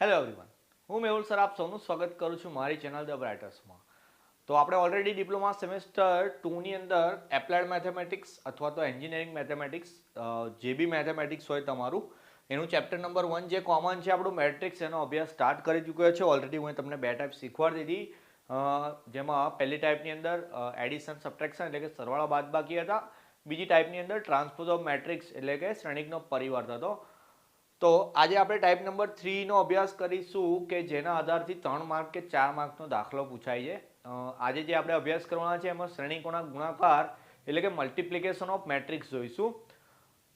Hello everyone, હું Mehul sir આપ સૌનું સ્વાગત કરું છું મારી ચેનલ ધ બ્રાઇટર્સમાં. તો આપણે ઓલરેડી ડિપ્લોમા સેમેસ્ટર 2ની અંદર એપ્લાઇડ મેથેમેટિક્સ અથવા તો એન્જિનિયરિંગ મેથેમેટિક્સ જે બી મેથેમેટિક્સ હોય તમારું એનું ચેપ્ટર નંબર 1 જે કોમન છે આપણું મેટ્રિક્સ એનો અભ્યાસ સ્ટાર્ટ કરી ચૂક્યો છે. ઓલરેડી હું તમને બે ટાઈપ શીખવાડી દીધી, જેમાં પહેલી ટાઈપની અંદર એડિશન સબટ્રેક્શન એટલે કે સરવાળા બાદબાકી હતા. બીજી ટાઈપની અંદર ટ્રાન્સપોઝ ઓફ મેટ્રિક્સ એટલે કે શ્રેણિકનો પરિવર્ત હતો. તો આજે આપણે ટાઈપ નંબર 3નો અભ્યાસ કરીશું કે જેના આધારથી 3 માર્ક કે 4 માર્કનો દાખલો પૂછાય છે. આજે જે આપણે અભ્યાસ કરવાના છે એમાં શ્રેણીકોના ગુણાકાર એટલે કે મલ્ટિપ્લિકેશન ઓફ મેટ્રિક્સ જોઈશું.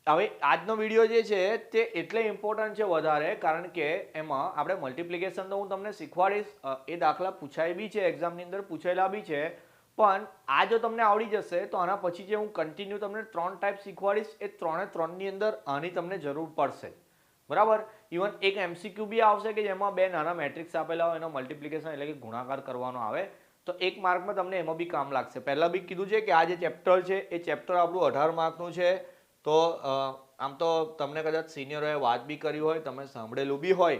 હવે આજનો વિડીયો જે છે તે એટલે ઇમ્પોર્ટન્ટ છે વધારે, કારણ કે એમાં આપણે મલ્ટિપ્લિકેશન તો હું તમને શીખવાડીશ, એ દાખલા પૂછાય બી છે, એક્ઝામની અંદર પૂછાયેલા બી છે. પણ આ જો તમને આવડી જશે તો આના પછી જે હું કન્ટિન્યુ તમને 3 ટાઈપ શીખવાડીશ એ 3ની અંદર આની તમને જરૂર પડશે. બરાબર. ઇવન એક MCQ બી આવશે કે જેમાં બે નાના મેટ્રિક્સ આપેલા હોય એનો મલ્ટિપ્લિકેશન એટલે કે ગુણાકાર કરવાનો આવે, તો 1 માર્કમાં તમને એમાં બી કામ લાગશે. પહેલા બી કીધું છે કે આ જે ચેપ્ટર છે એ ચેપ્ટર આપણું 18 માર્કનું છે. તો આમ તો તમને કદાચ સિનિયરોએ વાત બી કરી હોય, તમે સાંભળેલું બી હોય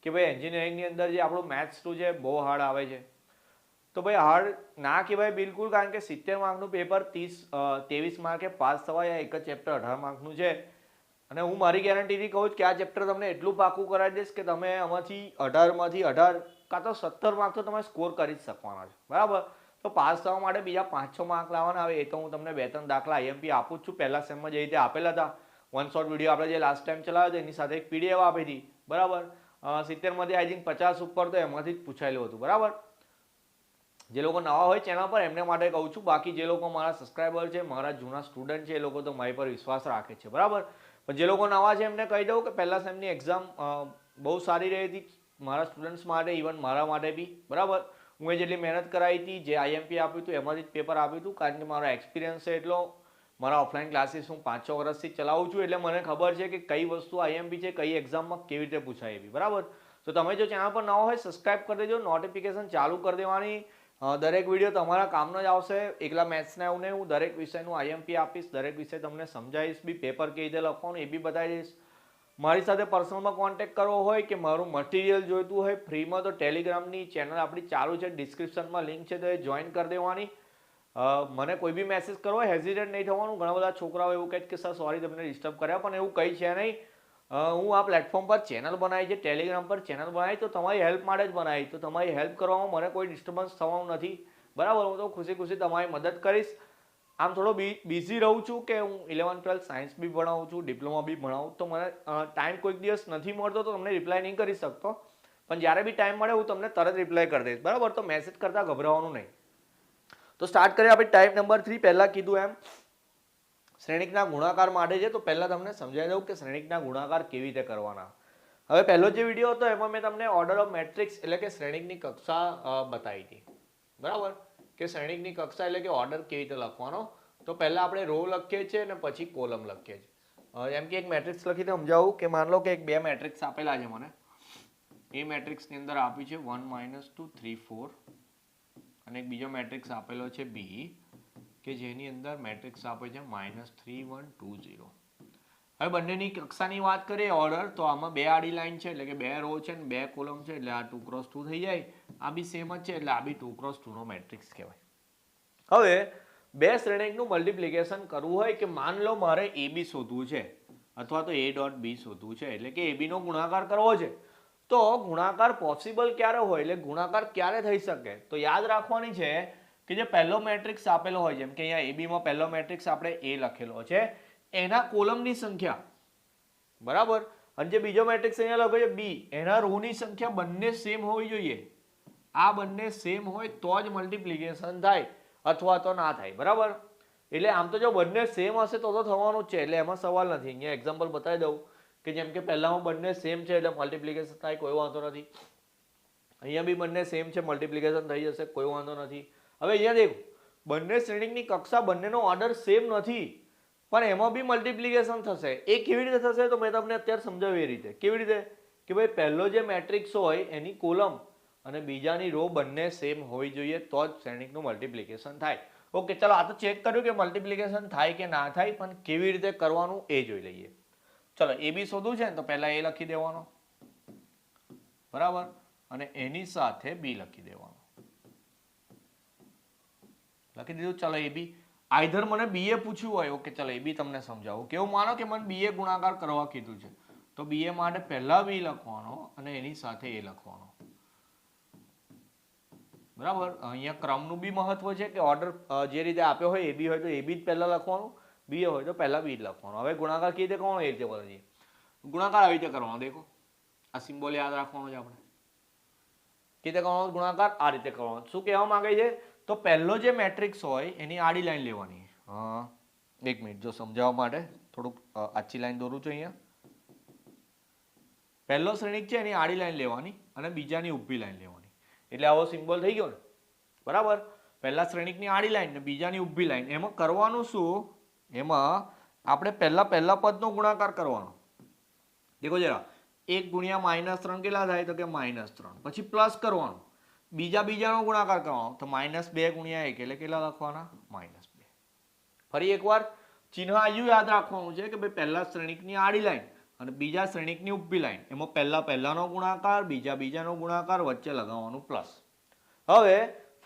કે ભાઈ એન્જિનિયરિંગની અંદર જે આપણું મેથ્સ 2 છે બહુ હાર્ડ આવે છે. તો ભાઈ હાર્ડ ના કહેવાય બિલકુલ, કારણ કે 70 માર્કનું પેપર 23 માર્કે પાસ થવાય. એક જ ચેપ્ટર 18 માર્કનું છે અને હું મારી ગેરંટીથી કહું છું કે આ ચેપ્ટર તમને એટલું પાકું કરાવી દઈશ કે તમે આમાંથી 18માંથી 18 કાં તો 17 માર્ક તો તમે સ્કોર કરી જ શકવાના છો. બરાબર. તો પાસ થવા માટે બીજા 5-6 માર્ક લાવવાના આવે. એ તો હું તમને 2-3 દાખલા IMP આપું જ છું. પહેલા સેમમાં જે રીતે આપેલા હતા, વન શોર્ટ વિડીયો આપણે જે લાસ્ટ ટાઈમ ચલાવ્યો હતો એની સાથે એક PDF આપી હતી. બરાબર. 70માંથી આઈ થિંક 50 ઉપર તો એમાંથી જ પૂછાયેલું હતું. બરાબર. જે લોકો નવા હોય ચેનલ પર એમને માટે કહું છું, બાકી જે લોકો મારા સબસ્ક્રાઈબર છે, મારા જૂના સ્ટુડન્ટ છે, એ લોકો તો મારી પર વિશ્વાસ રાખે છે. બરાબર. પણ જે લોકો નવા છે એમને કહી દઉં કે પહેલા સેમની એક્ઝામ બહુ સારી રહી હતી મારા સ્ટુડન્ટ્સ માટે, ઇવન મારા માટે બી. બરાબર. હું એ જેટલી મહેનત કરાવી હતી, જે IMP આપ્યું હતું એમાંથી જ પેપર આપ્યું હતું, કારણ કે મારો એક્સપિરિયન્સ છે એટલો. મારા ઓફલાઈન ક્લાસીસ હું 5-6 વર્ષથી ચલાવું છું, એટલે મને ખબર છે કે કઈ વસ્તુ IMP છે, કઈ એક્ઝામમાં કેવી રીતે પૂછાય એવી. બરાબર. તો તમે જો ચેનલ પર નવા હોય સબસ્ક્રાઈબ કરી દેજો, નોટિફિકેશન ચાલુ કરી દેવાની. દરેક વિડીયો તમારા કામનો જ આવશે. એકલા મેથ્સના એવું નહીં, હું દરેક વિષયનું IMP આપીશ, દરેક વિષય તમને સમજાવીશ બી, પેપર કેવી રીતે લખવાનું એ બી બતાવી દઈશ. મારી સાથે પર્સનલમાં કોન્ટેક્ટ કરવો હોય કે મારું મટીરિયલ જોઈતું હોય ફ્રીમાં, તો ટેલિગ્રામની ચેનલ આપણી ચાલુ છે, ડિસ્ક્રિપ્શનમાં લિંક છે, તો એ જોઈન કરી દેવાની. મને કોઈ બી મેસેજ કરવો હોય હેઝિટેટ નહીં થવાનું. ઘણા બધા છોકરાઓ એવું કહે કે સર સોરી તમને ડિસ્ટર્બ કર્યા, પણ એવું કંઈ છે નહીં. હું આ પ્લેટફોર્મ પર ચેનલ બનાવી છે, ટેલિગ્રામ પર ચેનલ બનાવી તો તમારી હેલ્પ માટે જ બનાવી. તો તમારી હેલ્પ કરવામાં મને કોઈ ડિસ્ટર્બન્સ થવાનું નથી. બરાબર. હું તો ખુશી ખુશી તમારી મદદ કરીશ. આમ થોડો બિઝી રહું છું કે હું 11-12 સાયન્સ બી ભણાવું છું, ડિપ્લોમા બી ભણાવું, તો મને ટાઈમ કોઈક દિવસ નથી મળતો તો તમને રિપ્લાય નહીં કરી શકતો. પણ જ્યારે બી ટાઈમ મળે હું તમને તરત રિપ્લાય કરી દઈશ. બરાબર. તો મેસેજ કરતા ગભરાવાનું નહીં. તો સ્ટાર્ટ કરીએ આપણે ટાઈપ નંબર 3. પહેલા કીધું એમ શ્રેણિકના ગુણાકાર માટે છે, તો પહેલા તમને સમજાવી દઉં કે શ્રેણિકના ગુણાકાર કેવી રીતે કરવાના. હવે પહેલો જે વિડીયો હતો એમાં મેં તમને ઓર્ડર ઓફ મેટ્રિક્સ એટલે કે શ્રેણિકની કક્ષા બતાવી હતી. બરાબર. કે શ્રેણિકની કક્ષા એટલે કે ઓર્ડર કેવી રીતે લખવાનો. તો પહેલા આપણે રો લખીએ છીએ અને પછી કોલમ લખીએ છીએ. એમ કે એક મેટ્રિક્સ લખીને સમજાવું કે માન લો કે એક બે મેટ્રિક્સ આપેલા છે મને. એ મેટ્રિક્સની અંદર આપ્યું છે 1 -2 3 4 અને એક બીજો મેટ્રિક્સ આપેલો છે B કે જેની અંદર મેટ્રિક્સ આપે છે -3 1 2 0. હવે બંનેની કક્ષાની વાત કરીએ ઓર્ડર, તો આમાં બે આડી લાઈન છે એટલે કે બે રો છે ને બે કોલમ છે, એટલે આ 2 x 2 થઈ જાય. આ બી સેમ જ છે એટલે આ બી 2 x 2 નો મેટ્રિક્સ કહેવાય. હવે બે શ્રેણિકનું મલ્ટિપ્લિકેશન કરવું હોય કે માન લો મારે AB શોધવું છે અથવા તો A.B શોધવું છે, એટલે કે AB નો ગુણાકાર કરવો છે. તો ગુણાકાર પોસિબલ ક્યારે હોય, એટલે ગુણાકાર ક્યારે થઈ શકે, તો યાદ રાખવાની છે કે જે પહેલો મેટ્રિક્સ આપેલો હોય, જેમ કે અહીંયા AB માં પહેલો મેટ્રિક્સ આપણે A લખેલો છે, એના કોલમની સંખ્યા. બરાબર. અને જે બીજો મેટ્રિક્સ અહીંયા લખ્યો છે B, એના રોની સંખ્યા બંને સેમ હોવી જોઈએ. આ બંને સેમ હોય તો જ મલ્ટિપ્લિકેશન થાય, અથવા તો ના થાય. બરાબર. એટલે આમ તો જો બંને સેમ હશે તો થવાનું જ છે, એટલે એમાં સવાલ નથી. અહીંયા એક્ઝામ્પલ બતાવી દઉં કે જેમ કે પહેલામાં બંને સેમ છે એટલે મલ્ટિપ્લિકેશન થાય, કોઈ વાંધો નથી. અહીંયા બી બંને સેમ છે, મલ્ટિપ્લિકેશન થઈ જશે, કોઈ વાંધો નથી. હવે અહીંયા દેખો, બંને શ્રેણિકની કક્ષા બંનેનો ઓર્ડર સેમ નથી, પણ એમાં બી મલ્ટિપ્લિકેશન થશે. એ કેવી રીતે થશે તો મેં તમને અત્યારે સમજાવ્યું એ રીતે. કેવી રીતે કે ભાઈ પહેલો જે મેટ્રિક્સ હોય એની કોલમ અને બીજાની રો બંને સેમ હોવી જોઈએ તો જ શ્રેણિકનું મલ્ટિપ્લિકેશન થાય. ઓકે, ચલો આ તો ચેક કર્યું કે મલ્ટિપ્લિકેશન થાય કે ના થાય, પણ કેવી રીતે કરવાનું એ જોઈ લઈએ. ચલો AB શોધવું છે ને તો પહેલા એ લખી દેવાનો. બરાબર, અને એની સાથે બી લખી દેવાનું. લખી દીધું. ચાલો એ બી આઈધર મને બી એ પૂછ્યું હોય, ઓકે ચાલો એ બી તમને સમજાવું. કેવું માનો કે મને બી એ ગુણાકાર કરવા કીધું છે, તો બી એ માટે પહેલા બી લખવાનો અને એની સાથે એ લખવાનો. બરાબર, અહીંયા ક્રમનું બી મહત્વ છે કે ઓર્ડર જે રીતે આપ્યો હોય એ બી હોય તો એ બી જ પહેલા લખવાનું, બી એ હોય તો પહેલા બી જ લખવાનું. હવે ગુણાકાર કેવી રીતે કરવાનો એ રીતે કરીએ. ગુણાકાર આવી રીતે કરવાનો. દેખો આ સિમ્બોલ યાદ રાખવાનો છે આપણે. કેવી રીતે કરવાનો ગુણાકાર? આ રીતે કરવાનો. શું કહેવા માંગે છે? તો પહેલો જે મેટ્રિક્સ હોય એની આડી લાઈન લેવાની. હા, એક મિનિટ, જો સમજાવવા માટે થોડુંક આછી લાઈન દોરું છું અહીંયા. પહેલો શ્રેણિક છે એની આડી લાઈન લેવાની અને બીજાની ઊભી લાઈન લેવાની. એટલે આવો સિમ્બોલ થઈ ગયો ને. બરાબર, પહેલા શ્રેણિકની આડી લાઈન ને બીજાની ઊભી લાઈન. એમાં કરવાનું શું? એમાં આપણે પહેલા પદનો ગુણાકાર કરવાનો. દેખો જરા, 1 ગુણ્યા -3 કેટલા થાય? તો કે -3. પછી પ્લસ કરવાનું, બીજાનો ગુણાકાર કરવાનો, તો -2 ગુણ્યા 1 એટલે કેટલા લખવાના? -2. ફરી એકવાર ચિહ્ન આયું યાદ રાખવાનું છે કે ભાઈ પહેલા શ્રેણિકની આડી લાઈન અને બીજા શ્રેણિકની ઊભી લાઈન, એમાં પહેલાનો ગુણાકાર, બીજાનો ગુણાકાર, વચ્ચે લગાવવાનું પ્લસ. હવે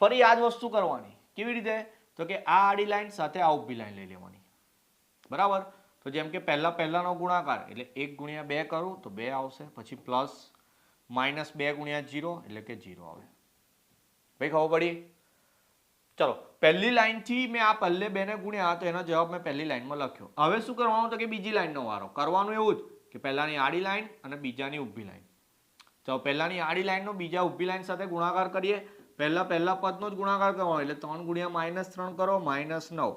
ફરી આ જ વસ્તુ કરવાની. કેવી રીતે? તો કે આ આડી લાઈન સાથે આ ઊભી લાઈન લઈ લેવાની. બરાબર, તો જેમ કે પહેલાનો ગુણાકાર એટલે 1 ગુણ્યા 2 કરું તો 2 આવશે. પછી પ્લસ -2 ગુણ્યા 0 એટલે કે 0 આવે. ભાઈ ખબર પડી? ચલો, પહેલી લાઈનથી મેં આ પહેલે 2 ને ગુણ્યા તો એનો જવાબ મેં પહેલી લાઈનમાં લખ્યો. હવે શું કરવાનું? તો કે બીજી લાઈનનો વારો. કરવાનું એવું જ કે પહેલાની આડી લાઈન અને બીજાની ઊભી લાઈન. ચાલો, પહેલાની આડી લાઈનનો બીજા ઊભી લાઈન સાથે ગુણાકાર કરીએ. પહેલા પદનો જ ગુણાકાર કરવાનો એટલે 3 ગુણ્યા -3 કરો, -9.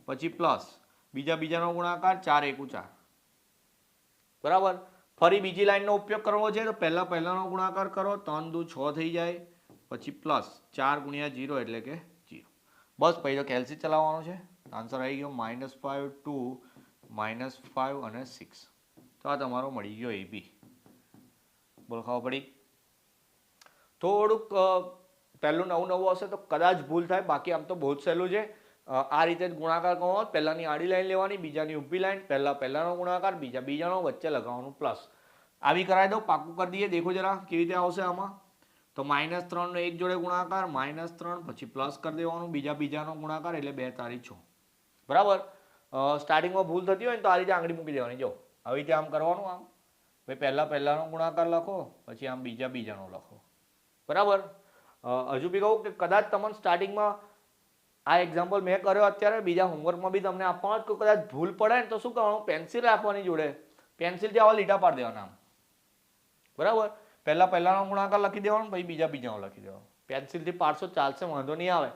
પછી પ્લસ બીજાનો ગુણાકાર, 4 × 1 = 4. બરાબર, ફરી બીજી લાઈનનો ઉપયોગ કરવો છે તો પહેલાનો ગુણાકાર કરો, 3 × 2 = 6 થઈ જાય. પછી પ્લસ 4 ગુણ્યા 0 એટલે કે 0. બસ પછી તો કેલ્સી ચલાવવાનો છે. આન્સર આવી ગયો -5, 2, -5 અને 6. તો આ તમારો મળી ગયો એ બી. બોલો ખબર પડી? થોડુંક પહેલું નવું હશે તો કદાચ ભૂલ થાય, બાકી આમ તો બહુ જ સહેલું છે. આ રીતે જ ગુણાકાર કરવાનો. પહેલાની આડી લાઈન લેવાની, બીજાની ઊભી લાઈન, પહેલાનો ગુણાકાર, બીજાનો, વચ્ચે લગાવવાનું પ્લસ. આવી કરાવી દો, પાકું કરી દઈએ. દેખો જરા કેવી રીતે આવશે આમાં. તો -3 નો એક જોડે ગુણાકાર, -3, પછી પ્લસ કરી દેવાનું, બીજાનો ગુણાકાર એટલે 2 તારી 6. બરાબર, સ્ટાર્ટિંગમાં ભૂલ થતી હોય ને તો આ રીતે આંગળી મૂકી દેવાની. જો આવી રીતે આમ કરવાનું. આમ ભાઈ પહેલાનો ગુણાકાર લખો, પછી આમ બીજાનો લખો. બરાબર, હજુ બી કહું કે કદાચ તમને સ્ટાર્ટિંગમાં આ એક્ઝામ્પલ મેં કર્યો અત્યારે, બીજા હોમવર્કમાં બી તમને આપવાનો કે કદાચ ભૂલ પડે ને તો શું કરવાનું? પેન્સિલ રાખવાની જોડે, પેન્સિલથી આવા લીટા પાડી દેવાના. બરાબર, પહેલાનો ગુણાકાર લખી દેવાનો, પછી બીજાનો લખી દેવાનો. પેન્સિલથી પાડશો ચાલશે, વાંધો નહીં આવે.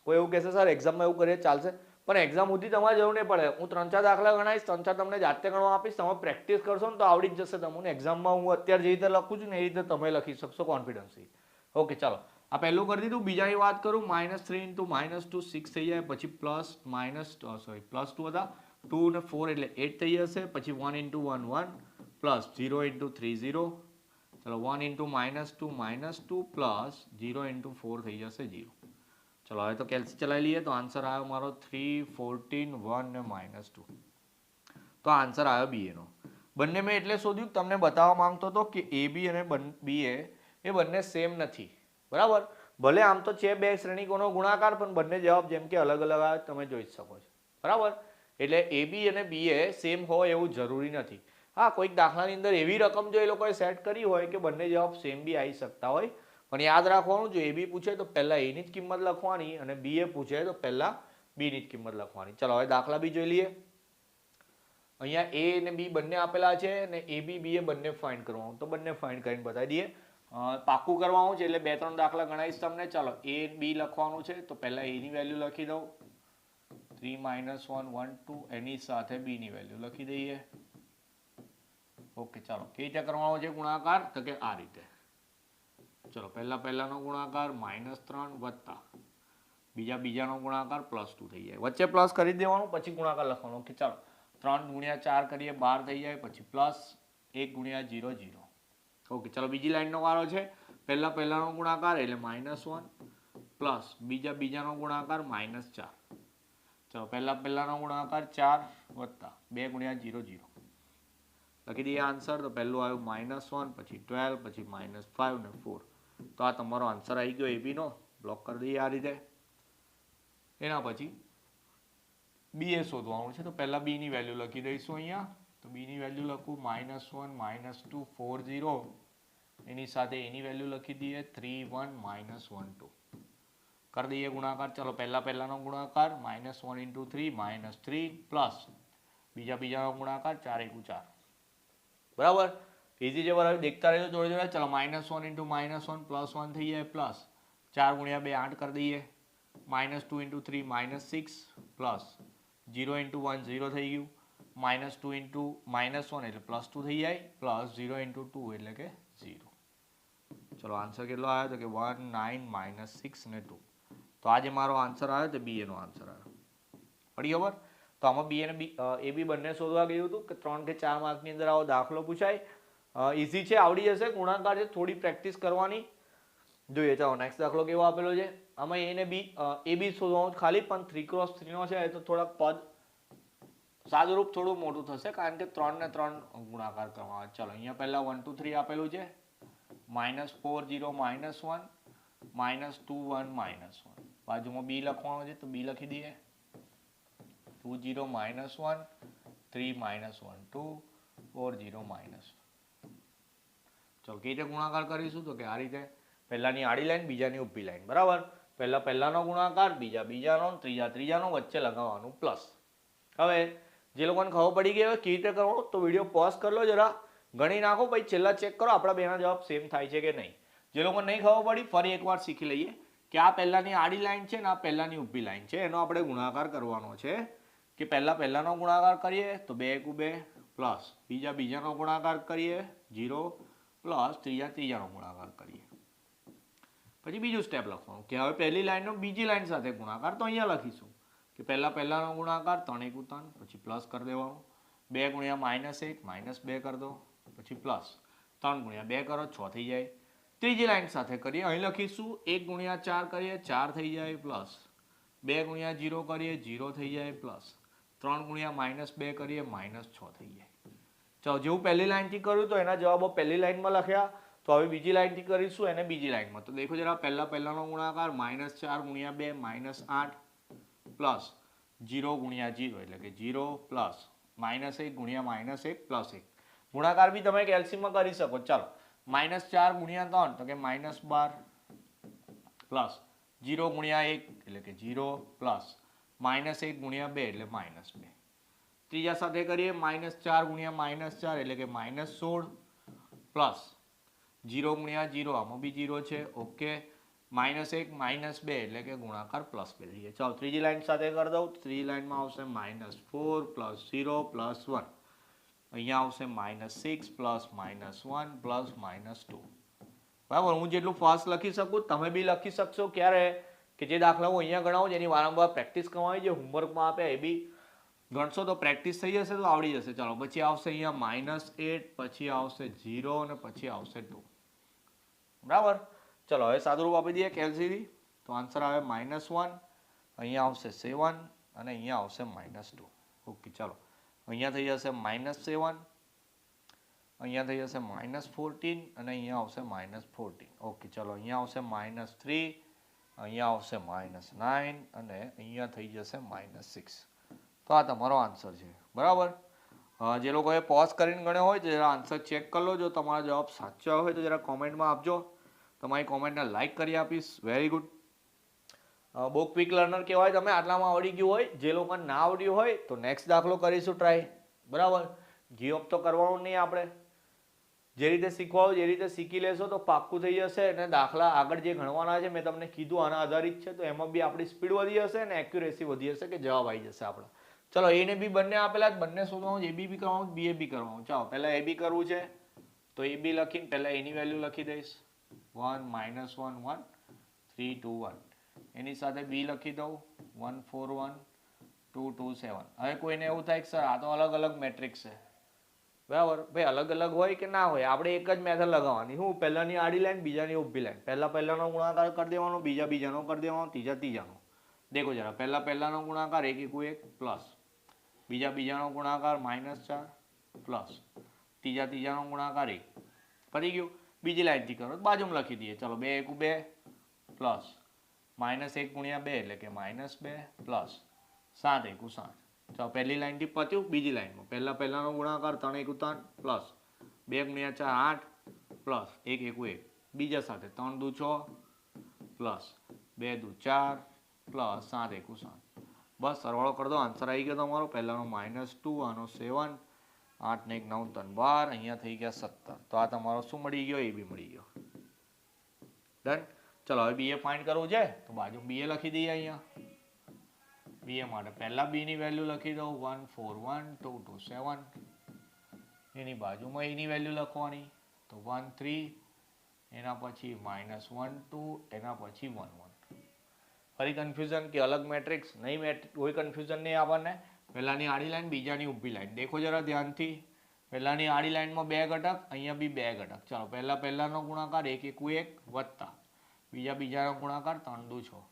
કોઈ એવું કહેશે સર એક્ઝામમાં એવું કરીએ ચાલશે, પણ એક્ઝામ સુધી તમારે જરૂર નહીં પડે. હું 3-4 દાખલા ગણાવીશ, 3-4 તમને જાતે ગણવા આપીશ. તમે પ્રેક્ટિસ કરશો ને તો આવડી જ જશે તમને. એક્ઝામમાં હું અત્યારે જે રીતે લખું છું ને એ રીતે તમે લખી શકશો કોન્ફિડન્સથી. ઓકે, ચાલો આ પહેલું કરી દીધું. બીજાની વાત કરું, -3 × -2 6 થઈ જાય. પછી +2 હતા, 2 ને 4 એટલે 8 થઈ જશે. પછી 1 × 1 1 પ્લસ 0 × 3 0. ચલો 1 × -2 -2 પ્લસ 0 × 4 થઈ જશે 0. ચલો હવે તો કેલ્સી ચલાવી લઈએ. તો આન્સર આવ્યો મારો 3, 14, 1 ને -2. તો આન્સર આવ્યો બી એનો. બંને મેં એટલે શોધ્યું, તમને બતાવવા માંગતો હતો કે એ બી અને બી એ બંને સેમ નથી. બરાબર, ભલે આમ તો છે 2 શ્રેણિકોનો ગુણાકાર, પણ બંને જવાબ જેમ કે અલગ અલગ આવે તમે જોઈ શકો છો. બરાબર, એટલે એ બી અને બી એ સેમ હોય એવું જરૂરી નથી. હા, કોઈક દાખલાની અંદર એવી રકમ જો એ લોકોએ સેટ કરી હોય કે બંને જવાબ સેમ બી આવી શકતા હોય, પણ યાદ રાખવાનું, જો એ બી પૂછે તો પહેલા એની જ કિંમત લખવાની અને બી એ પૂછે તો પહેલા બી ની જ કિંમત લખવાની. ચલો હવે દાખલા બી જોઈ લઈએ. અહીંયા એ અને બી બંને આપેલા છે અને એ બી એ બંને ફાઇન્ડ કરવાનું. તો બંને ફાઇન્ડ કરીને બતાવી દઈએ. પાક્કું કરવાનું છે એટલે 2-3 દાખલા ગણાવીશ તમને. ચાલો એ બી લખવાનું છે તો પહેલા એ ની વેલ્યુ લખી દઉં, 3 - 1 1 2. એની સાથે બી ની વેલ્યુ લખી દઈએ. ઓકે, ચાલો કેવી રીતે કરવાનો છે ગુણાકાર? તો કે આ રીતે. ચલો પહેલાનો ગુણાકાર -3 વત્તા બીજાનો ગુણાકાર +2 થઈ જાય. વચ્ચે પ્લસ કરી દેવાનું, પછી ગુણાકાર લખવાનો. ઓકે, ચાલો 3 × 4 કરીએ 12 થઈ જાય. પછી પ્લસ 1 × 0 0. ઓકે, ચાલો બીજી લાઈનનો વારો છે. પહેલાનો ગુણાકાર એટલે -1 પ્લસ બીજાનો ગુણાકાર -4. ચલો પહેલાનો ગુણાકાર 4 વત્તા 2 × 0 0 લખી દઈએ આન્સર. તો પહેલું આવ્યું -1, પછી 12, પછી -5 ને 4. તો આ તમારો આન્સર આવી ગયો એબીનો. બ્લોક કરી દઈએ આ રીતે. એના પછી બી એ શોધવાનું છે. તો પહેલાં બીની વેલ્યુ લખી દઈશું અહીંયા. તો બીની વેલ્યુ લખું -1 -2 4 0. એની સાથે એની વેલ્યુ લખી દઈએ 3 1 -1 2. કરી દઈએ ગુણાકાર. ચલો પહેલાનો ગુણાકાર -1 × 3 -3 પ્લસ બીજાનો ગુણાકાર 4 × 4. બરાબર. ઇઝી છે. બરાબર. દેખતા રહેજો જોડે જોડે. ચલો -1 × -1 +1 થઈ જાય પ્લસ 4 × 2 8 કરી દઈએ. -2 × 3 -6 પ્લસ 0 × 1 0 થઈ ગયું. -2 × -1 એટલે +2 થઈ જાય પ્લસ 0 × 2 એટલે કે 0. ચલો આન્સર કેટલો આવ્યો? તો કે 1 9 -6 ને 2. તો આ જે મારો આન્સર આવ્યો તે બી એનો આન્સર આવ્યો. પડી ખબર? તો આમાં બી અને એ બી બંને શોધવા ગયું હતું કે 3 કે 4 માર્કની અંદર આવો દાખલો પૂછાય. ઇઝી છે, આવડી જશે. ગુણાકાર છે, થોડી પ્રેક્ટિસ કરવાની. જોઈએ. ચાલો નેક્સ્ટ દાખલો કેવો આપેલો છે. આમાં એ ને બી એ બી શોધવાનું ખાલી, પણ 3x3 નો છે તો થોડાક પદ સાદુરૂપ થોડું મોટું થશે કારણ કે 3 ને 3 ગુણાકાર કરવાના. ચલો અહીંયા પહેલા 1 2 3 આપેલું છે. -4 0 -1 -2 1 -1. બાજુમાં બી લખવાનું છે તો બી લખી દઈએ. 2 0 -1 3 -1 2 4 0 -1. ચલો કઈ રીતે ગુણાકાર કરીશું? તો કે આ રીતે. પહેલાની આડી લાઈન, બીજાની ઊભી લાઈન. બરાબર. પહેલાનો ગુણાકાર, બીજાનો, ત્રીજાનો, વચ્ચે લગાવવાનું પ્લસ. હવે જે લોકોને ખબર પડી ગઈ હોય કેવી રીતે કરવાનું તો વિડીયો પોઝ કરી લો, જરા ગણી નાખો, પછી છેલ્લા ચેક કરો આપણા બેના જવાબ સેમ થાય છે કે નહીં. જે લોકો નહીં ખબર પડી ફરી એકવાર શીખી લઈએ કે આ પહેલાની આડી લાઈન છે ને આ પહેલાની ઊભી લાઈન છે, એનો આપણે ગુણાકાર કરવાનો છે. કે પહેલાનો ગુણાકાર કરીએ તો 2 × 2 પ્લસ બીજાનો ગુણાકાર કરીએ 0 પ્લસ ત્રીજાનો ગુણાકાર કરીએ. પછી બીજું સ્ટેપ લખવાનું કે હવે પહેલી લાઈનનો બીજી લાઈન સાથે ગુણાકાર. તો અહીંયા લખીશું કે પહેલાનો ગુણાકાર 3 × 3, પછી પ્લસ કરી દેવાનું. 2 × -1 -2 કરી દો, પછી પ્લસ 3 × 2 કરો 6 થઈ જાય. ત્રીજી લાઈન સાથે કરીએ. અહીં લખીશું 1 × 4 કરીએ 4 થઈ જાય પ્લસ 2 × 0 કરીએ 0 થઈ જાય પ્લસ 3 × -2 કરીએ -6 થઈ જાય. ચાલો જેવું પહેલી લાઈનથી કર્યું તો એના જવાબો પહેલી લાઈનમાં લખ્યા. તો હવે બીજી લાઈનથી કરીશું એને બીજી લાઈનમાં. તો દેખો જરા પહેલાનો ગુણાકાર -4 × 2 -8 પ્લસ 0 × 0 એટલે કે 0 પ્લસ -1 × -1 પ્લસ 1. ગુણાકાર બી તમે કેલ્સીમાં કરી શકો. ચાલો -4 × 3 તો કે -12 પ્લસ 0 × 1 એટલે કે 0 પ્લસ -1 × 2 એટલે -2. ત્રીજા સાથે કરીએ -4 × -4 એટલે કે -16 પ્લસ 0 × 0 આમાં બી 0 છે. ઓકે. -1 -2 એટલે કે ગુણાકાર +2 થઈ જાય. ચાલો ત્રીજી લાઈન સાથે કરી દઉં. ત્રીજી લાઈનમાં આવશે -4 પ્લસ 0 પ્લસ 1. અહીંયા આવશે -6 પ્લસ -1 પ્લસ -2. બરાબર. હું જેટલું ફાસ્ટ લખી શકું તમે બી લખી શકશો. ક્યારે? કે જે દાખલા હું અહીંયા ગણાવું જેની વારંવાર પ્રેક્ટિસ કરવાની, જે હોમવર્કમાં આપે એ બી ગણશો તો પ્રેક્ટિસ થઈ જશે, તો આવડી જશે. ચાલો પછી આવશે અહીંયા -8, પછી આવશે 0 અને પછી આવશે 2. બરાબર. ચલો હવે સાદુરૂપ આપી દઈએ કેલ્સીથી. તો આન્સર આવે -1, અહીંયા આવશે 7 અને અહીંયા આવશે -2. ઓકે. ચલો અહીંયા થઈ જશે -7, અહીંયા થઈ જશે -14 અને અહીંયા આવશે -14. ઓકે. ચલો અહીંયા આવશે -3, અહીંયા આવશે -9 અને અહીંયા થઈ જશે -6. તો આ તમારો આન્સર છે. બરાબર. જે લોકોએ પોઝ કરીને ગણ્યો હોય તો જરા આન્સર ચેક કરી લો. જો તમારા જવાબ સાચા હોય તો જરા કોમેન્ટમાં આપજો. તમારી કોમેન્ટને લાઈક કરી આપીશ. Very good. બહુ ક્વિક લર્નર કહેવાય તમે, આટલામાં આવડી ગયું હોય. જે લોકોને ના આવડ્યું હોય તો નેક્સ્ટ દાખલો કરીશું ટ્રાય. બરાબર. ગીવ અપ તો કરવાનું નહીં આપણે. જે રીતે શીખવાડું જે રીતે શીખી લેશો તો પાક્કું થઈ જશે. અને દાખલા આગળ જે ગણવાના છે મેં તમને કીધું આના આધારિત છે, તો એમાં બી આપણી સ્પીડ વધી જશે અને એક્યુરેસી વધી જશે કે જવાબ આવી જશે આપણા. ચલો એ ને બી બંને આપેલા બંને શોધવાનું. એ બી કરવાનું, બી એ બી કરવાનું. ચાલો પહેલા એ બી કરવું છે તો એ બી લખીને પહેલા એની વેલ્યુ લખી દઈશ 1 -1 1 3 2 1. એની સાથે બી લખી દઉં 1 4 1 2 2 7. હવે કોઈને એવું થાય કે સર આ તો અલગ અલગ મેટ્રિક્સ છે. બરાબર. ભાઈ અલગ અલગ હોય કે ના હોય, આપણે એક જ મેથડ લગાવવાની. હું પહેલાની આડી લાઈન, બીજાની ઊભી લાઈન. પહેલાનો ગુણાકાર કરી દેવાનો, બીજાનો કરી દેવાનો, ત્રીજાનો. દેખો જરા પહેલાનો ગુણાકાર 1 × 1 પ્લસ બીજાનો ગુણાકાર -4 પ્લસ ત્રીજાનો ગુણાકાર 1 પતી ગયું. બીજી લાઈનથી કરો તો બાજુમાં લખી દઈએ. ચલો 2 એકુ 2 પ્લસ -1 ગુણ્યા 2 એટલે કે -2 પ્લસ 7 એકુ 7. ચલો પહેલી લાઈનથી પત્યું. બીજી લાઈનમાં પહેલાનો ગુણાકાર 3 એકુ 3 પ્લસ 2 ગુણ્યા 4 8 પ્લસ 1 એકુ 1 બીજા સાથે 3 દુ 6 પ્લસ 2 દુ 4 પ્લસ 7 એકુ 7. બસ સરવાળો કરી દો, આન્સર આવી ગયો તમારો. પહેલાનો -2, આનો 7, 8 ને 1 9 3 12, અહીંયા થઈ ગયા 17. તો આ તમારો શું મળી ગયો? એ બી મળી ગયો. ડન. ચલો હવે બીએ ફાઇન્ડ કરવું છે તો બાજુ બીએ લખી દઈએ. અહીંયા બીએ માટે પહેલા બી ની વેલ્યુ લખી દઉં 1 4 1 2 2 7. એની બાજુમાં એની વેલ્યુ લખવાની તો 1 3, એના પછી -1 2, એના પછી 1 1. ફરી કન્ફ્યુઝન કે અલગ મેટ્રિક્સ નહીં? કોઈ કન્ફ્યુઝન નહીં આપણને. પહેલાની આડી લાઈન, બીજાની ઊભી લાઈન. દેખો જરા ધ્યાનથી. પહેલાની આડી લાઈનમાં 2 ઘટક, અહીંયા બી 2 ઘટક. ચાલો પહેલાનો ગુણાકાર 1 એકુ 1 વત્તા બીજાનો ગુણાકાર 3 દુ 6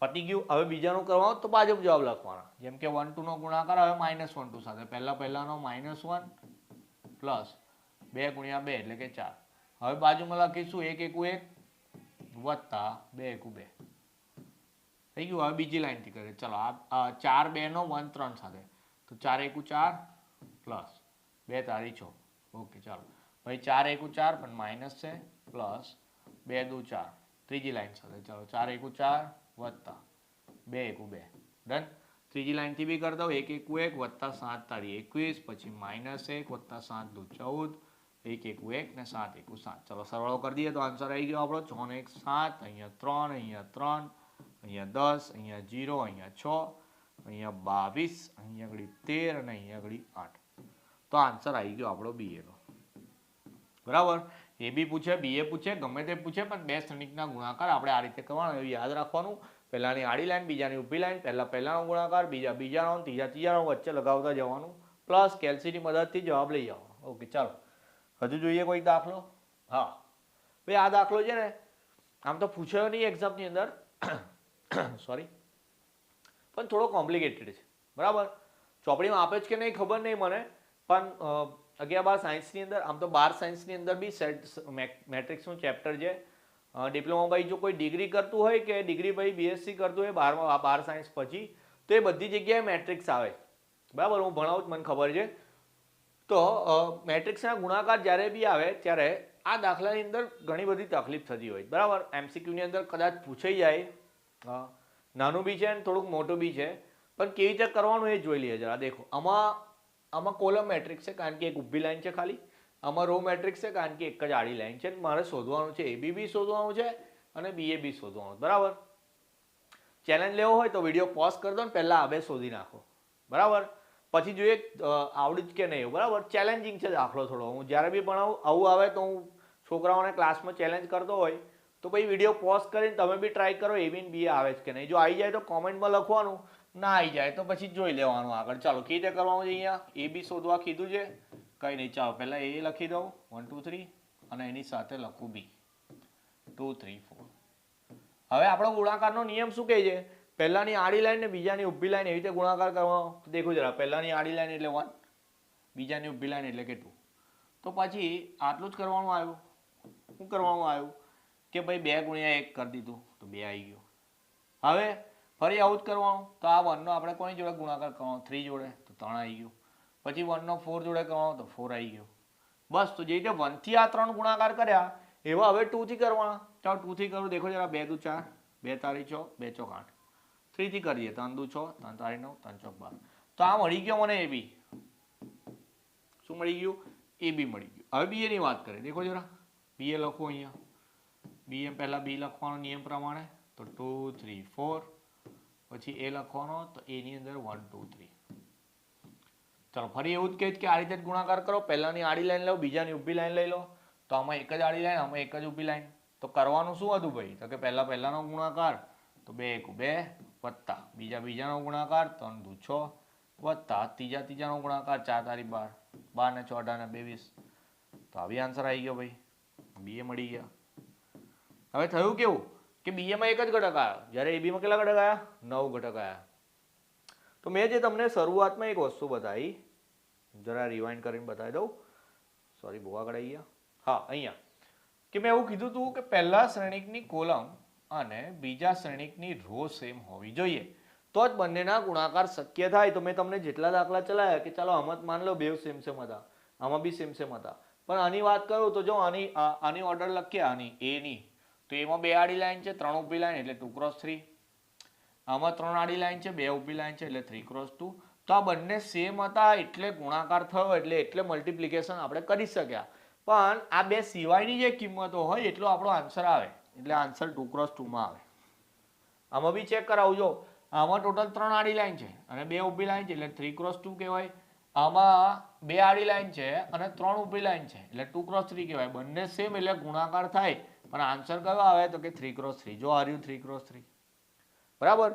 પતી ગયું. હવે બીજાનું કરવાનું તો બાજુમાં જવાબ લખવાના. જેમ કે 1 2 નો ગુણાકાર હવે -1 2 સાથે પહેલાનો -1 પ્લસ 2 ગુણ્યા 2 એટલે કે 4. હવે બાજુમાં લખીશું 1 એકુ 1 વત્તા 2 એકુ 2 થઈ ગયું. હવે બીજી લાઈનથી કરીએ. ચલો આ 4 2 નો 1 3 સાથે તો 4 એકુ 4 પ્લસ 2 તારી 6. ઓકે ચાલો ભાઈ 4 એકુ 4 પણ માઇનસ છે પ્લસ 2 દુ 4 ત્રીજી લાઈન સાથે. ચલો 4 એકુ 4 વત્તા 2 એકુ 2. ડન. ત્રીજી લાઈનથી બી કરી દઉં 1 એકુ 1 વત્તા 7 તારી 21 પછી -1 વત્તા 7 દુ 14 1 એકુ 1 ને 7 એકુ 7. ચલો સરવાળો કરી દઈએ તો આન્સર આવી ગયો આપણો 6 ને 1 7, અહીંયા 3, અહીંયા 3, અહીંયા 10, અહીંયા 0, અહીંયા 6, અહીંયા 22, અહીંયા આગળ 13 અને અહીંયા આગળ 8. તો આન્સર આવી ગયો આપણો બીએ નો. બરાબર. એ બી પૂછે, બીએ પૂછે, ગમે તે પૂછે, પણ બે શ્રેણિકના ગુણાકાર આપણે આ રીતે કરવાનો એવું યાદ રાખવાનું. પહેલાની આડી લાઈન, બીજાની ઊભી લાઈન, પહેલાનો ગુણાકાર, બીજાનો, ત્રીજાનો વચ્ચે લગાવતા જવાનું, પ્લસ કેલ્સીની મદદથી જવાબ લઈ જવાનો. ઓકે ચાલો હજુ જોઈએ કોઈ દાખલો. હા ભાઈ આ દાખલો છે ને આમ તો પૂછાયો નહીં એક્ઝામની અંદર સોરી, પણ થોડો કોમ્પ્લિકેટેડ છે. બરાબર. ચોપડીમાં આપે જ કે નહીં ખબર નહીં મને, પણ 11-12 સાયન્સની અંદર, આમ તો 12 સાયન્સની અંદર બી મેટ્રિક્સનું ચેપ્ટર છે. ડિપ્લોમા ભાઈ જો કોઈ ડિગ્રી કરતું હોય કે ડિગ્રી ભાઈ બીએસસી કરતું હોય 12 સાયન્સ પછી, તો એ બધી જગ્યાએ મેટ્રિક્સ આવે. બરાબર. હું ભણાવું મને ખબર છે. તો મેટ્રિક્સના ગુણાકાર જ્યારે બી આવે ત્યારે આ દાખલાની અંદર ઘણી બધી તકલીફ થતી હોય. બરાબર. એમસીક્યુની અંદર કદાચ પૂછાઈ જાય. નાનું બી છે અને થોડુંક મોટું બી છે, પણ કેવી રીતે કરવાનું એ જોઈ લઈએ જરા. દેખો આમાં કોલમ મેટ્રિક્સ છે કારણ કે એક ઊભી લાઈન છે ખાલી. આમાં રો મેટ્રિક્સ છે કારણ કે એક જ આડી લાઈન છે. મારે શોધવાનું છે એબી બી શોધવાનું છે અને બીએ બી શોધવાનું. બરાબર. ચેલેન્જ લેવો હોય તો વિડીયો પોઝ કરી દો ને પહેલા આ બે શોધી નાખો. બરાબર. પછી જોઈએ આવડ્યું જ કે નહીં. બરાબર. ચેલેન્જિંગ છે દાખલો થોડો. હું જ્યારે બી ભણાવું આવું આવે તો હું છોકરાઓને ક્લાસમાં ચેલેન્જ કરતો હોય તો પછી વિડીયો પોઝ કરીને તમે બી ટ્રાય કરો એબી ને બી આવે છે કે નહીં. જો આવી જાય તો કોમેન્ટમાં લખવાનું, ના આવી જાય તો પછી જોઈ લેવાનું આગળ. ચાલો કેવી રીતે કરવાનું છે. અહીંયા એ બી શોધવા કીધું છે. કંઈ નહીં. ચાલો પહેલાં એ લખી દઉં 1 2 3 અને એની સાથે લખું બી 2 3 4. હવે આપણો ગુણાકારનો નિયમ શું કહે છે? પહેલાની આડી લાઈન ને બીજાની ઊભી લાઈન એવી રીતે ગુણાકાર કરવાનો. તો દેખો જરા, પહેલાની આડી લાઈન એટલે 1, બીજાની ઊભી લાઈન એટલે કે 2. તો પછી આટલું જ કરવાનું આવ્યું. શું કરવાનું આવ્યું કે ભાઈ 2 ગુણ્યા 1 કરી દીધું તો 2 આવી ગયો. હવે ફરી આવું જ કરવાનું. તો આ 1 નો આપણે કોની જોડે ગુણાકાર કરવાનો? 3 જોડે તો 3 આવી ગયું. પછી 1 નો 4 જોડે કરવાનો તો 4 આવી ગયો. બસ. તો જે રીતે 1 થી આ 3 ગુણાકાર કર્યા એવા હવે 2 થી કરવાના. ચાલો 2 થી કરું. દેખો જરા, 2 દુ 4, 2 તારી 6, 2 ચોક 8. 3 થી કરીએ 3 દુ 6, 3 તારી 9, 3 ચોક 12. તો આ મળી ગયો મને એબી. શું મળી ગયું? એબી મળી ગયું. હવે બીએ ની વાત કરીએ. દેખો જરા, બીએ લખો અહીંયા. બીએ પહેલા બી લખવાનો નિયમ પ્રમાણે તો 2 3 4, પછી એ લખવાનો તો એની અંદર 1 2 3. ચાલો ફરી એવું જ કહીશ કે આ રીતે જ ગુણાકાર કરો. પહેલાની આડી લાઈન લો, બીજાની ઊભી લાઈન લઈ લો. તો આમાં એક જ આડી લાઈન, આમાં એક જ ઊભી લાઈન. તો કરવાનું શું હતું ભાઈ? તો કે પહેલાનો ગુણાકાર તો 2 એકુ 2 વત્તા બીજાનો ગુણાકાર 3 દુ 6 વત્તા ત્રીજાનો ગુણાકાર 4 તારી 12, 12 ને 6 18 ને 22. તો આવી આન્સર આવી ગયો ભાઈ. બીએ મળી ગયા. હવે થયું કેવું કે બીએમાં એક જ ઘટક આવ્યો, જ્યારે એબીમાં કેટલા ઘટક આવ્યા? 9 ઘટક આવ્યા. તો મેં જે તમને શરૂઆતમાં એક વસ્તુ બતાવી, જરા રિવાઇન્ડ કરીને બતાવી દઉં. સોરી બહુ આગળ આવી ગયા. હા, અહીંયા કે મેં એવું કીધું હતું કે પહેલા શ્રેણિકની કોલમ અને બીજા શ્રેણિકની રો સેમ હોવી જોઈએ, તો જ બંનેના ગુણાકાર શક્ય થાય. તો મેં તમને જેટલા દાખલા ચલાવ્યા કે ચાલો આમાં માન લો બે સેમ સેમ હતા, આમાં બી સેમ સેમ હતા, પણ આની વાત કરું તો જો આની ઓર્ડર લખીએ, આની એની, તો એમાં બે આડી લાઈન છે, 3 ઊભી લાઈન એટલે 2x3. આમાં 3 આડી લાઈન છે, 2 ઊભી લાઈન છે એટલે 3x2. તો આ બંને સેમ હતા એટલે ગુણાકાર થયો, એટલે મલ્ટિપ્લિકેશન આપણે કરી શક્યા. પણ આ બે સિવાયની જે કિંમતો હોય એટલો આપણો આન્સર આવે, એટલે આન્સર 2x2 માં આવે. આમાં બી ચેક કરાવજો, આમાં ટોટલ 3 આડી લાઈન છે અને 2 ઊભી લાઈન છે એટલે 3x2 કહેવાય. આમાં 2 આડી લાઈન છે અને 3 ઊભી લાઈન છે એટલે 2x3 કહેવાય. બંને સેમ એટલે ગુણાકાર થાય, પણ આન્સર કયો આવે તો કે 3x3. જો આ રહ્યું 3x3. બરાબર,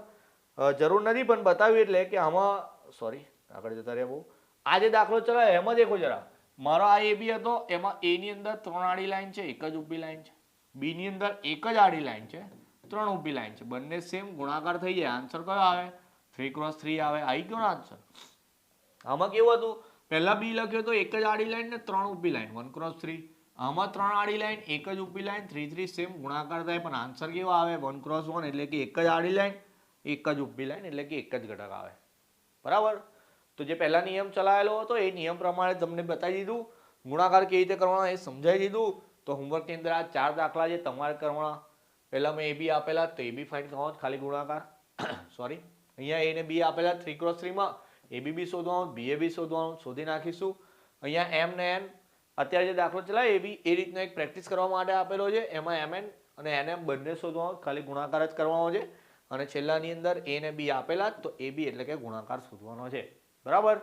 જરૂર નથી પણ બતાવ્યું એટલે કે આમાં સોરી આગળ જતા રહ્યા બહુ. આ જે દાખલો ચલાવે એમાં દેખો જરા, મારો આ એ બી હતો, એમાં એ ની અંદર 3 આડી લાઈન છે, એક જ ઊભી લાઈન છે. બી ની અંદર એક જ આડી લાઈન છે, 3 ઊભી લાઈન છે. બંને સેમ ગુણાકાર થઈ જાય, આન્સર કયો આવે 3x3 આવે. આવી ગયો ને આન્સર. આમાં કેવું હતું, પહેલા બી લખ્યો તો એક જ આડી લાઈન ને 3 ઊભી લાઈન 1x3. આમાં 3 આડી લાઈન એક જ ઊભી લાઈન 3 સેમ ગુણાકાર થાય, પણ આન્સર કેવો આવે 1x1 એટલે કે એક જ આડી લાઈન એક જ ઊભી લાઈન એટલે કે એક જ ઘટક આવે. બરાબર, તો જે પહેલા નિયમ ચલાવેલો હતો એ નિયમ પ્રમાણે તમને બતાવી દીધું, ગુણાકાર કેવી રીતે કરવાનો એ સમજાવી દીધું. તો હોમવર્કની અંદર આ 4 દાખલા જે તમારે કરવાના, પહેલા મેં એ બી આપેલા તો એ બી ફાઇન્ડ કરવાનો, ખાલી ગુણાકાર સોરી અહીંયા એ ને બી આપેલા 3x3 માં, એ બી શોધવાનું, બી એ બી શોધવાનું, શોધી નાખીશું. અહીંયા એમ ને એન અત્યારે જે દાખલો ચલાવે એ બી એ રીતનો એક પ્રેક્ટિસ કરવા માટે આપેલો છે, એમાં એમ એન અને એન એમ બંને શોધવાનું, ખાલી ગુણાકાર જ કરવાનો છે. અને છેલ્લાની અંદર એ ને બી આપેલા તો એ બી એટલે કે ગુણાકાર શોધવાનો છે. બરાબર,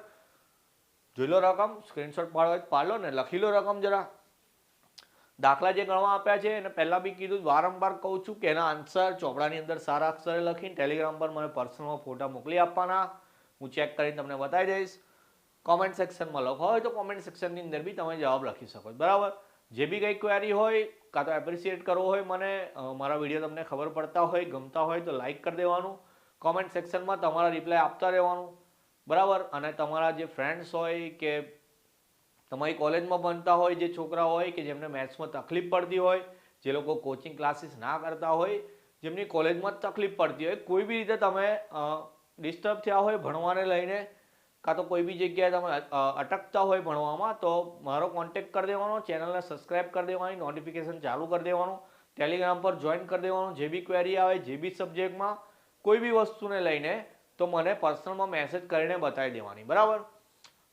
જોઈ લો રકમ, સ્ક્રીનશોટ પાડો ને લખી લો રકમ જરા. દાખલા જે ગણવા આપ્યા છે એને પહેલા બી કીધું, વારંવાર કહું છું કે એના આન્સર ચોપડાની અંદર સારા અક્ષરે લખીને ટેલિગ્રામ પર મને પર્સનલમાં ફોટા મોકલી આપવાના, હું ચેક કરીને તમને બતાવી દઈશ. કોમેન્ટ સેક્શનમાં લખો હોય તો કોમેન્ટ સેક્શનની અંદર બી તમે જવાબ લખી શકો. બરાબર, જે બી કંઈ ક્વેરી હોય કાં તો એપ્રિશિએટ કરવો હોય મને, મારા વિડીયો તમને ખબર પડતા હોય, ગમતા હોય તો લાઇક કરી દેવાનું, કોમેન્ટ સેક્શનમાં તમારા રિપ્લાય આપતા રહેવાનું. બરાબર, અને તમારા જે ફ્રેન્ડ્સ હોય કે તમારી કોલેજમાં ભણતા હોય જે છોકરા હોય કે જેમને મેથ્સમાં તકલીફ પડતી હોય, જે લોકો કોચિંગ ક્લાસીસ ના કરતા હોય, જેમની કોલેજમાં તકલીફ પડતી હોય, કોઈ બી રીતે તમે ડિસ્ટર્બ થયા હોય ભણવાને લઈને, કાં તો કોઈ બી જગ્યાએ તમે અટકતા હોય ભણવામાં, તો મારો કોન્ટેક્ટ કરી દેવાનો, ચેનલને સબસ્ક્રાઈબ કરી દેવાની, નોટિફિકેશન ચાલુ કરી દેવાનું, ટેલિગ્રામ પર જોઈન કરી દેવાનું. જે બી ક્વેરી આવે જે બી સબ્જેક્ટમાં કોઈ બી વસ્તુને લઈને તો મને પર્સનલમાં મેસેજ કરીને બતાવી દેવાની. બરાબર,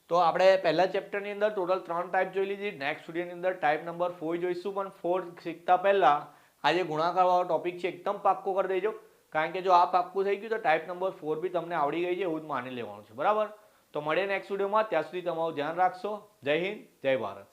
તો આપણે પહેલા ચેપ્ટરની અંદર ટોટલ 3 ટાઈપ જોઈ લીધી. નેક્સ્ટ વિડીયોની અંદર ટાઈપ નંબર 4 જોઈશું, પણ 4 શીખતા પહેલા આ જે ગુણાકારવાળો ટોપિક છે એકદમ પાક્કો કરી દેજો, કારણ કે જો આ પાક્કું થઈ ગયું તો ટાઈપ નંબર 4 બી તમને આવડી ગઈ છે એવું જ માની લેવાનું છે. બરાબર, તો મળીએ નેક્સ્ટ વિડીયોમાં, ત્યાં સુધી તમારું ધ્યાન રાખશો. જય હિન્દ, જય ભારત.